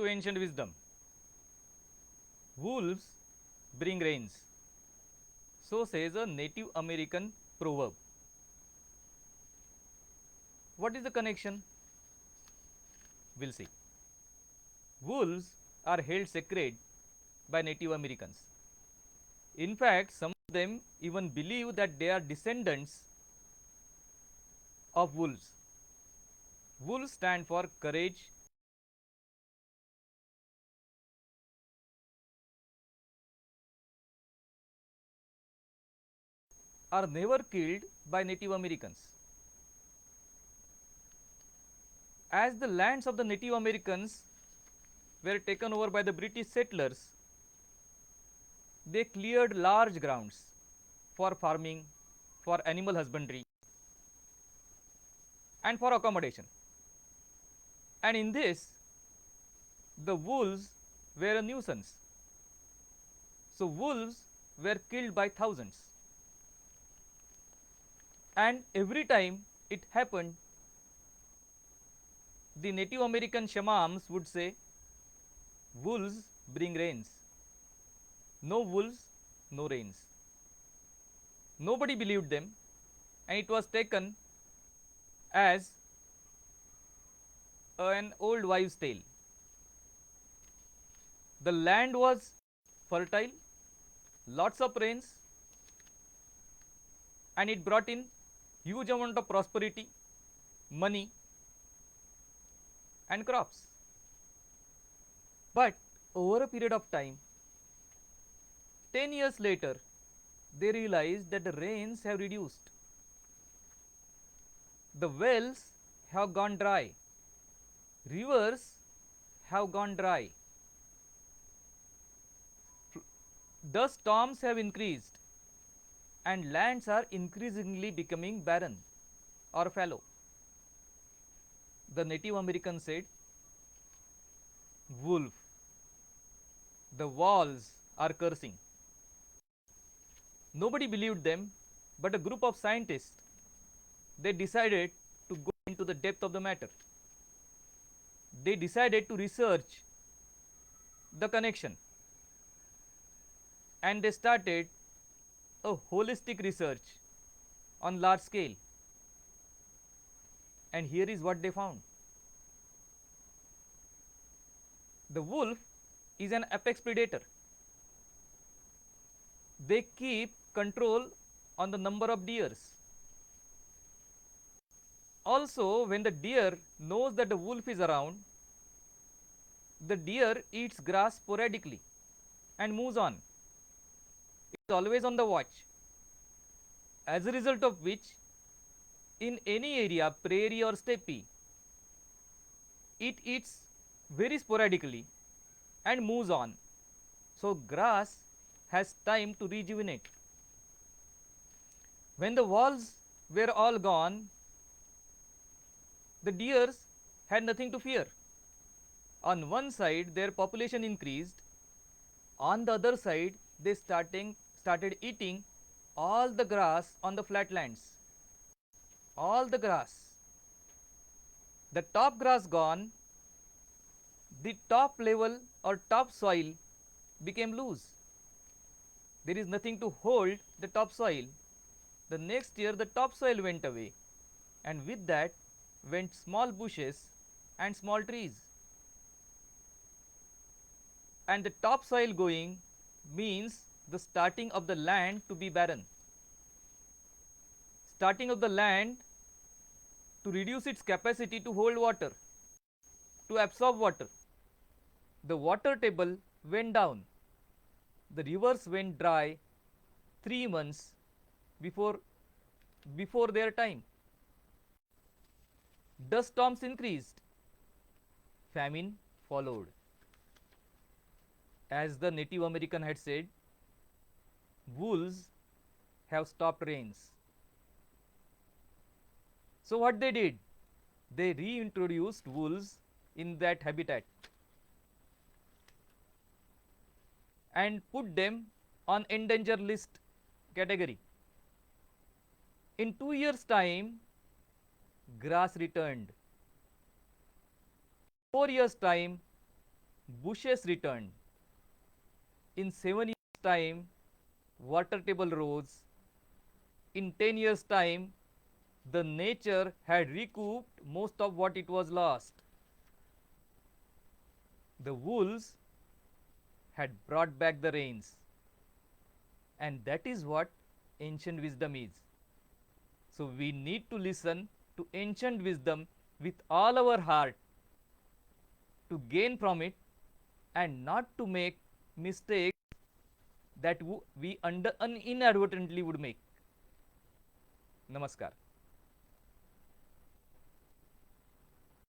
to ancient wisdom. Wolves bring rains. So says a Native American proverb. What is the connection? We'll see. Wolves are held sacred by Native Americans. In fact, some of them even believe that they are descendants of wolves. Wolves stand for courage, are never killed by Native Americans. As the lands of the Native Americans were taken over by the British settlers, they cleared large grounds for farming, for animal husbandry, and for accommodation. And in this, the wolves were a nuisance. So, wolves were killed by thousands. And every time it happened, the Native American shamans would say, wolves bring rains. No wolves, no rains. Nobody believed them, and it was taken as an old wives' tale. The land was fertile, lots of rains, and it brought in huge amount of prosperity, money, and crops. But over a period of time, 10 years later, they realized that the rains have reduced. The wells have gone dry, rivers have gone dry, the storms have increased, and lands are increasingly becoming barren or fallow. The Native Americans said, wolf, the walls are cursing. Nobody believed them, but a group of scientists, they decided to go into the depth of the matter. They decided to research the connection, and they started a holistic research on large scale. And here is what they found. The wolf is an apex predator. They keep control on the number of deers. Also, when the deer knows that the wolf is around, the deer eats grass sporadically and moves on. It is always on the watch. As a result of which, in any area, prairie or steppe, it eats very sporadically and moves on. So, grass has time to rejuvenate. When the walls were all gone, the deers had nothing to fear. On one side, their population increased. On the other side, they started eating all the grass on the flatlands. All the grass. The top grass gone, the top level or top soil became loose. There is nothing to hold the topsoil. The next year the topsoil went away, and with that went small bushes and small trees. And the topsoil going means the starting of the land to be barren. Starting of the land to reduce its capacity to hold water, to absorb water. The water table went down. The rivers went dry 3 months before their time. Dust storms increased. Famine followed. As the Native American had said, wolves have stopped rains. So what they did? They reintroduced wolves in that habitat and put them on endangered list category. In 2 years' time, grass returned. 4 years' time, bushes returned. In 7 years' time, water table rose. In 10 years' time, the nature had recouped most of what it was lost. The wolves had brought back the rains. And that is what ancient wisdom is. So we need to listen to ancient wisdom with all our heart to gain from it and not to make mistakes that we inadvertently would make. Namaskar.